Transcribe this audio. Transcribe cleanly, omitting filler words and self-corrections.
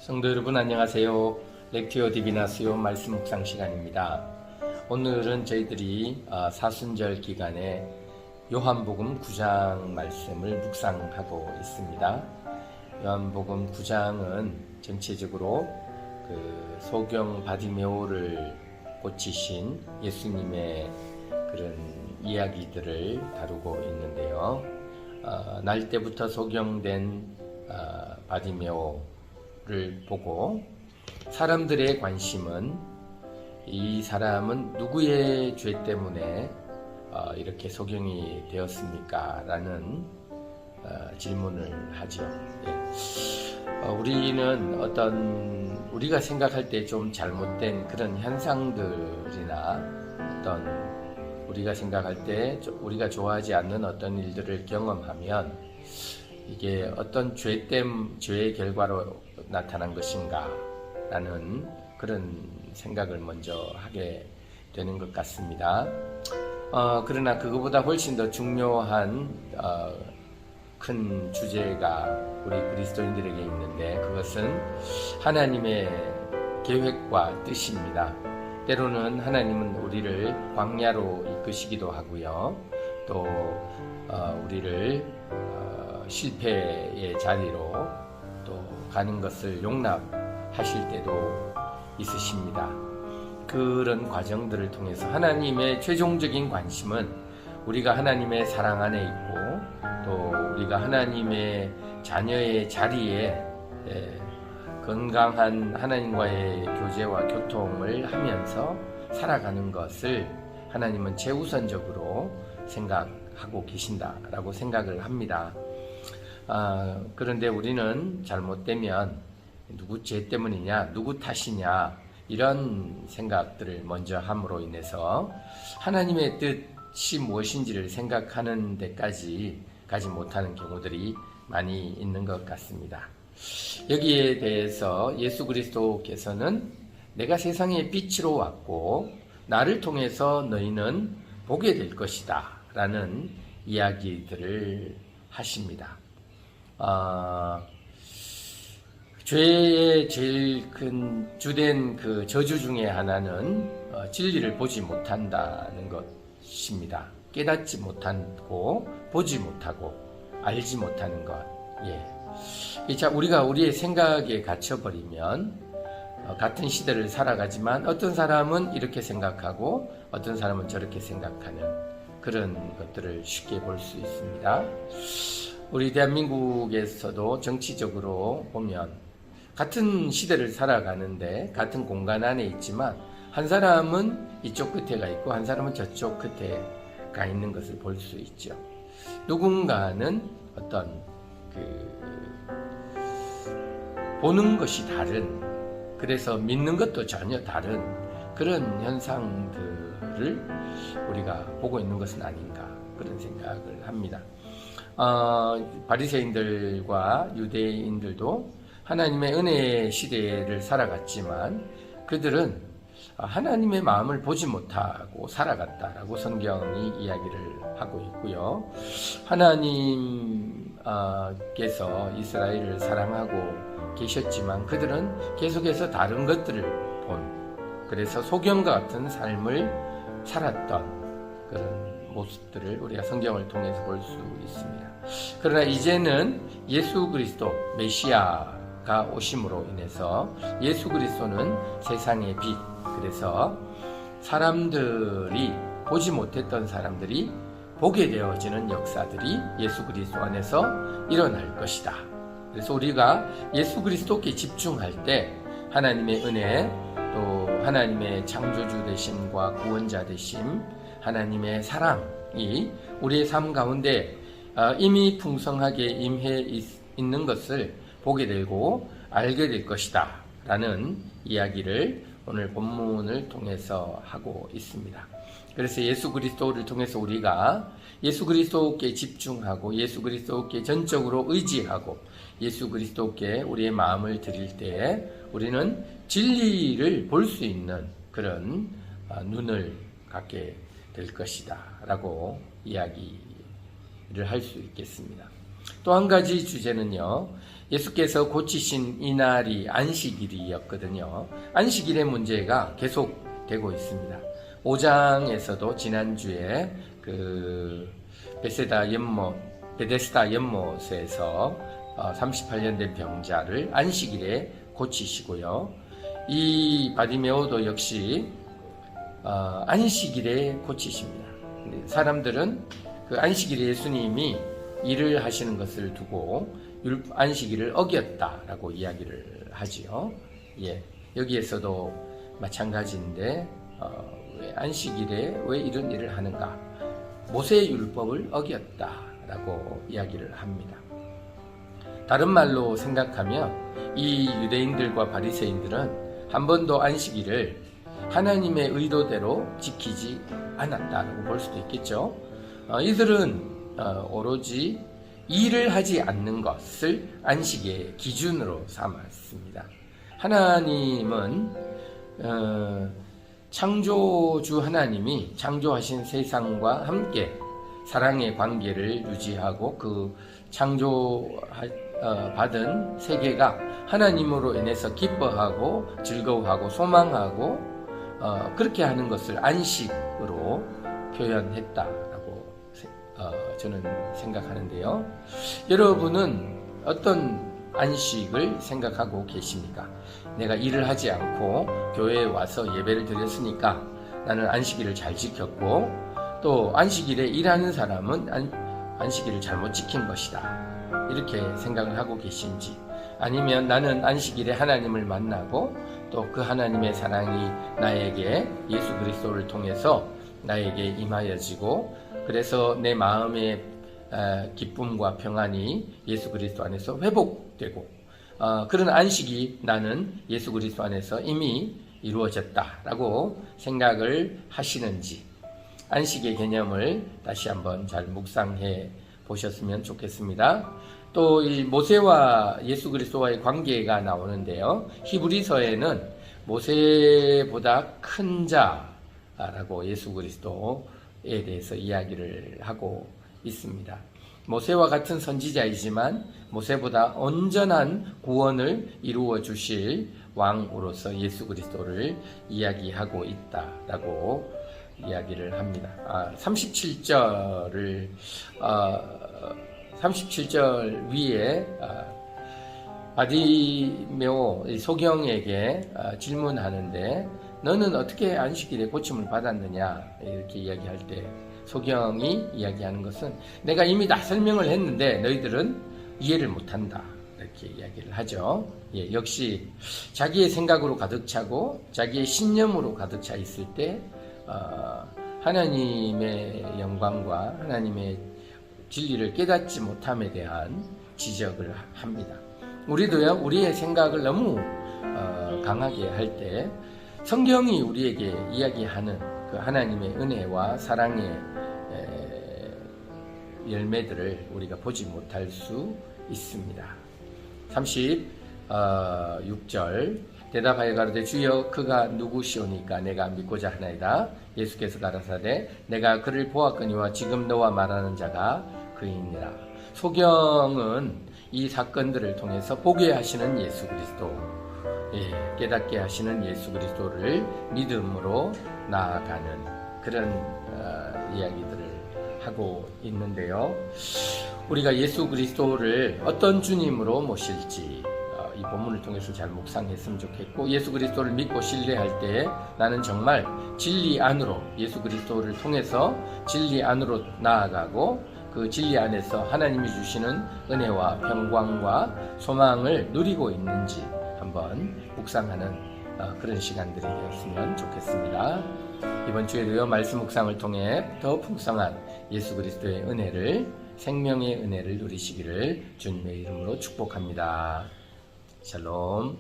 성도 여러분 안녕하세요. 렉티오 디비나스요 말씀 묵상 시간입니다. 오늘은 저희들이 사순절 기간에 요한복음 9장 말씀을 묵상하고 있습니다. 요한복음 9장은 전체적으로 그 소경 바디메오를 고치신 예수님의 그런 이야기들을 다루고 있는데요. 날 때부터 소경된 바디메오를 보고 사람들의 관심은 이 사람은 누구의 죄 때문에 이렇게 소경이 되었습니까? 라는 질문을 하죠. 우리는 우리가 생각할 때 좀 잘못된 그런 현상들이나 우리가 생각할 때 우리가 좋아하지 않는 어떤 일들을 경험하면 이게 어떤 죄의 결과로 나타난 것인가 라는 그런 생각을 먼저 하게 되는 것 같습니다. 그러나 그것보다 훨씬 더 중요한 큰 주제가 우리 그리스도인들에게 있는데 그것은 하나님의 계획과 뜻입니다. 때로는 하나님은 우리를 광야로 이끄시기도 하고요. 또 우리를 실패의 자리로 또 가는 것을 용납하실 때도 있으십니다. 그런 과정들을 통해서 하나님의 최종적인 관심은 우리가 하나님의 사랑 안에 있고 또 우리가 하나님의 자녀의 자리에 건강한 하나님과의 교제와 교통을 하면서 살아가는 것을 하나님은 최우선적으로 생각하고 계신다라고 생각을 합니다. 그런데 우리는 잘못되면 누구 죄 때문이냐, 누구 탓이냐 이런 생각들을 먼저 함으로 인해서 하나님의 뜻이 무엇인지를 생각하는 데까지 가지 못하는 경우들이 많이 있는 것 같습니다. 여기에 대해서 예수 그리스도께서는 내가 세상의 빛으로 왔고 나를 통해서 너희는 보게 될 것이다 라는 이야기들을 하십니다. 죄의 제일 큰 주된 그 저주 중에 하나는 진리를 보지 못한다는 것입니다. 깨닫지 못하고 보지 못하고 알지 못하는 것. 우리가 우리의 생각에 갇혀버리면 같은 시대를 살아가지만 어떤 사람은 이렇게 생각하고 어떤 사람은 저렇게 생각하는 그런 것들을 쉽게 볼 수 있습니다. 우리 대한민국에서도 정치적으로 보면 같은 시대를 살아가는데 같은 공간 안에 있지만 한 사람은 이쪽 끝에 가 있고 한 사람은 저쪽 끝에 가 있는 것을 볼 수 있죠. 누군가는 보는 것이 다른, 그래서 믿는 것도 전혀 다른 그런 현상들을 우리가 보고 있는 것은 아닌가 그런 생각을 합니다. 바리새인들과 유대인들도 하나님의 은혜의 시대를 살아갔지만 그들은 하나님의 마음을 보지 못하고 살아갔다라고 성경이 이야기를 하고 있고요. 하나님께서 이스라엘을 사랑하고 계셨지만 그들은 계속해서 다른 것들을 그래서 소경과 같은 삶을 살았던 그런 모습들을 우리가 성경을 통해서 볼 수 있습니다. 그러나 이제는 예수 그리스도 메시아가 오심으로 인해서 예수 그리스도는 세상의 빛, 그래서 사람들이 보지 못했던 사람들이 보게 되어지는 역사들이 예수 그리스도 안에서 일어날 것이다. 그래서 우리가 예수 그리스도께 집중할 때 하나님의 은혜, 또 하나님의 창조주 되심과 구원자 되심, 하나님의 사랑이 우리의 삶 가운데 이미 풍성하게 임해 있는 것을 보게 되고 알게 될 것이다 라는 이야기를 오늘 본문을 통해서 하고 있습니다. 그래서 예수 그리스도를 통해서 우리가 예수 그리스도께 집중하고 예수 그리스도께 전적으로 의지하고 예수 그리스도께 우리의 마음을 드릴 때 우리는 진리를 볼 수 있는 그런 눈을 갖게 될 것이다 라고 이야기를 할 수 있겠습니다. 또 한 가지 주제는요, 예수께서 고치신 이날이 안식일이었거든요. 안식일의 문제가 계속되고 있습니다. 5장에서도 지난주에 베데스다 연못에서 38년 된 병자를 안식일에 고치시고요. 이 바디메오도 역시 안식일에 고치십니다. 사람들은 그 안식일에 예수님이 일을 하시는 것을 두고 안식일을 어겼다라고 이야기를 하지요. 예, 여기에서도 마찬가지인데 왜 안식일에 왜 이런 일을 하는가? 모세의 율법을 어겼다라고 이야기를 합니다. 다른 말로 생각하면 이 유대인들과 바리새인들은 한 번도 안식일을 하나님의 의도대로 지키지 않았다라고 볼 수도 있겠죠. 이들은 오로지 일을 하지 않는 것을 안식의 기준으로 삼았습니다. 하나님은 창조주 하나님이 창조하신 세상과 함께 사랑의 관계를 유지하고 그 창조받은 세계가 하나님으로 인해서 기뻐하고 즐거워하고 소망하고 그렇게 하는 것을 안식으로 표현했다라고 저는 생각하는데요. 여러분은 어떤 안식을 생각하고 계십니까? 내가 일을 하지 않고 교회에 와서 예배를 드렸으니까 나는 안식일을 잘 지켰고, 또 안식일에 일하는 사람은 안식일을 잘못 지킨 것이다, 이렇게 생각을 하고 계신지, 아니면 나는 안식일에 하나님을 만나고 또 그 하나님의 사랑이 나에게 예수 그리스도를 통해서 나에게 임하여지고, 그래서 내 마음의 기쁨과 평안이 예수 그리스도 안에서 회복되고, 그런 안식이 나는 예수 그리스도 안에서 이미 이루어졌다라고 생각을 하시는지, 안식의 개념을 다시 한번 잘 묵상해 보셨으면 좋겠습니다. 또 이 모세와 예수 그리스도와의 관계가 나오는데요. 히브리서에는 모세보다 큰 자라고 예수 그리스도에 대해서 이야기를 하고 있습니다. 모세와 같은 선지자이지만 모세보다 온전한 구원을 이루어 주실 왕으로서 예수 그리스도를 이야기하고 있다라고 이야기를 합니다. 37절 위에 바디메오 소경에게 질문하는데, 너는 어떻게 안식일에 고침을 받았느냐, 이렇게 이야기할 때 소경이 이야기하는 것은, 내가 이미 다 설명을 했는데 너희들은 이해를 못한다, 이렇게 이야기를 하죠. 예, 역시 자기의 생각으로 가득 차고 자기의 신념으로 가득 차 있을 때 하나님의 영광과 하나님의 진리를 깨닫지 못함에 대한 지적을 합니다. 우리도요, 우리의 생각을 너무 강하게 할 때 성경이 우리에게 이야기하는 그 하나님의 은혜와 사랑의 열매들을 우리가 보지 못할 수 있습니다. 36절 대답하여 가로되 주여 그가 누구시오니까 내가 믿고자 하나이다. 예수께서 가라사대 내가 그를 보았거니와 지금 너와 말하는 자가 그이니라. 소경은 이 사건들을 통해서 보게 하시는 예수 그리스도, 깨닫게 하시는 예수 그리스도를 믿음으로 나아가는 그런 이야기들을 하고 있는데요. 우리가 예수 그리스도를 어떤 주님으로 모실지 이 본문을 통해서 잘 묵상했으면 좋겠고, 예수 그리스도를 믿고 신뢰할 때 나는 정말 진리 안으로, 예수 그리스도를 통해서 진리 안으로 나아가고 그 진리 안에서 하나님이 주시는 은혜와 평강과 소망을 누리고 있는지 한번 묵상하는 그런 시간들이 되었으면 좋겠습니다. 이번 주에도요, 말씀 묵상을 통해 더 풍성한 예수 그리스도의 은혜를, 생명의 은혜를 누리시기를 주님의 이름으로 축복합니다. 샬롬.